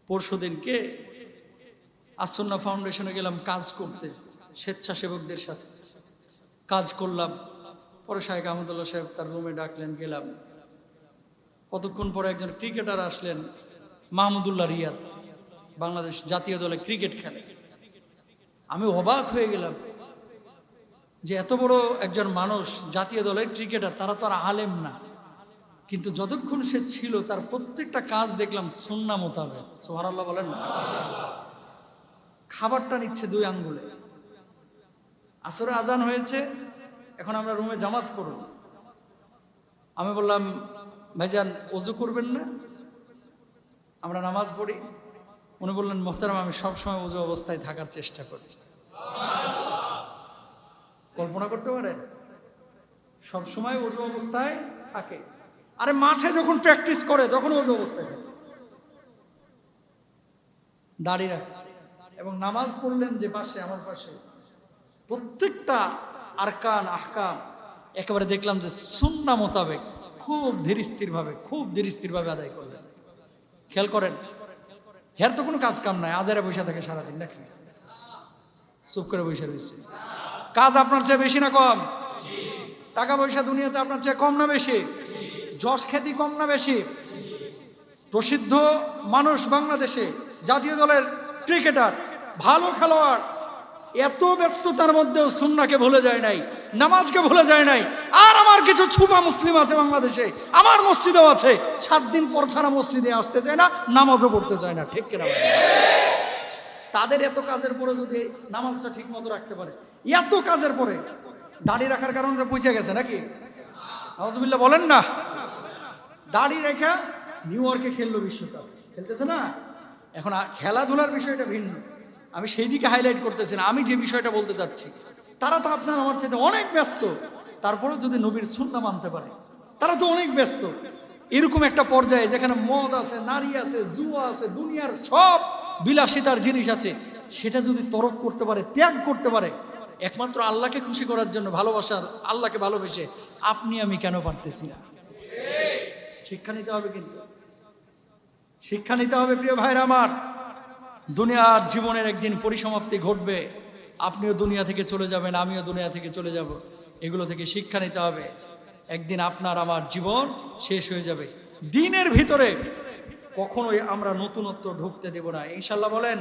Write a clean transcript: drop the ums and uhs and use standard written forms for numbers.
পরশুদিনকে আসুন্নাহ ফাউন্ডেশনে গেলাম কাজ করতে, স্বেচ্ছাসেবকদের সাথে কাজ করলাম। পরে শাহেখ আহমদুল্লাহ সাহেব তার রুমে ডাকলেন, গেলাম। কতক্ষণ পরে একজন ক্রিকেটার আসলেন, মাহমুদুল্লাহ রিয়াদ, বাংলাদেশ জাতীয় দলে ক্রিকেট খেলে। আমি অবাক হয়ে গেলাম যে এত বড় একজন মানুষ, জাতীয় দলের ক্রিকেটার, তারা তো আর আলেম না, কিন্তু যতক্ষণ সে ছিল তার প্রত্যেকটা কাজ দেখলাম সুন্নাহ মোতাবেক। সুবহানাল্লাহ বলেন না? খাবারটা নিচ্ছে 2 আঙ্গুলে। আসরে আজান হয়েছে, এখন আমরা রুমে জামাত করব। আমি বললাম, ভাইজান ওযু করবেন না? আমরা নামাজ পড়ি। উনি বললেন, মোহতারাম আমি সবসময় ওযু অবস্থায় থাকার চেষ্টা করি। কল্পনা করতে পারেন? সবসময় ওযু অবস্থায় থাকে। আরে মাঠে যখন প্র্যাকটিস করে তখন ওযু অবস্থায় থাকে। দাড়ি রাখছে এবং নামাজ পড়লেন যে পাশে, আমার পাশে, প্রত্যেকটা আরকান আহকাম একেবারে দেখলাম যে সুন্নাহ মোতাবেক খুব ধীর স্থির ভাবে আদায় করলেন। খেয়াল করেন, হের তো কোনো কাজ কাম নাই, আজারে বসে থাকে সারাদিন নাকি? চুপ করে বসে রয়েছে। কাজ আপনার চেয়ে বেশি না কম? টাকা পয়সা দুনিয়াতে আপনার চেয়ে কম না বেশি? যশ খ্যাতি কম না বেশি? প্রসিদ্ধ মানুষ বাংলাদেশে, জাতীয় দলের ক্রিকেটার, ভালো খেলোয়াড়, এত ব্যস্ততার মধ্যেও সুন্নাহকে ভুলে যায় নাই, নামাজকে ভুলে যায় নাই। আর আমার কিছু ছুপা মুসলিম আছে বাংলাদেশে, আমার মসজিদেও আছে, 7 দিন পর ছাড়া মসজিদে আসতে চায় না, নামাজও পড়তে চায় না। ঠিক কিনা? তাদের এত কাজের পরে যদি নামাজটা ঠিক মতো রাখতে পারে, এত কাজের পরে দাড়ি রাখার কারণে পয়সা গেছে নাকি? নাউজুবিল্লাহ বলেন না? দাড়ি রেখা নিউ ইয়র্কে খেললো বিশ্বকাপ, খেলতেছে না? এখন খেলাধুলার বিষয়টা ভিন্ন, আমি সেই দিকে হাইলাইট করতেছি না। আমি যে বিষয়টা বলতে চাচ্ছি, তারা তো আপনার আমার চাইতে অনেক ব্যস্ত, তারপরেও যদি নবীর সুন্নাহ মানতে পারে, তারা তো অনেক ব্যস্ত। এরকম একটা পর্যায়ে যেখানে মদ আছে, নারী আছে, জুয়া আছে, দুনিয়ার সব বিলাসিতার জিনিস আছে, সেটা যদি তরক করতে পারে, ত্যাগ করতে পারে, একমাত্র আল্লাহকে খুশি করার জন্য, ভালোবাসার আল্লাহকে ভালোবেসে, আপনি আমি কেন পারতেছি না? শিক্ষা নিতে হবে, কিন্তু শিক্ষা নিতে হবে প্রিয় ভাইরা আমার। দুনিয়ার জীবনের একদিন পরিসমাপ্তি ঘটবে, আপনিও দুনিয়া থেকে চলে যাবেন, আমিও দুনিয়া থেকে চলে যাব। এগুলো থেকে শিক্ষা নিতে হবে। একদিন আপনার আমার জীবন শেষ হয়ে যাবে। দিনের ভিতরে কখনোই আমরা নতুনত্ব ঢুকতে দেব না, ইনশাআল্লাহ বলেন।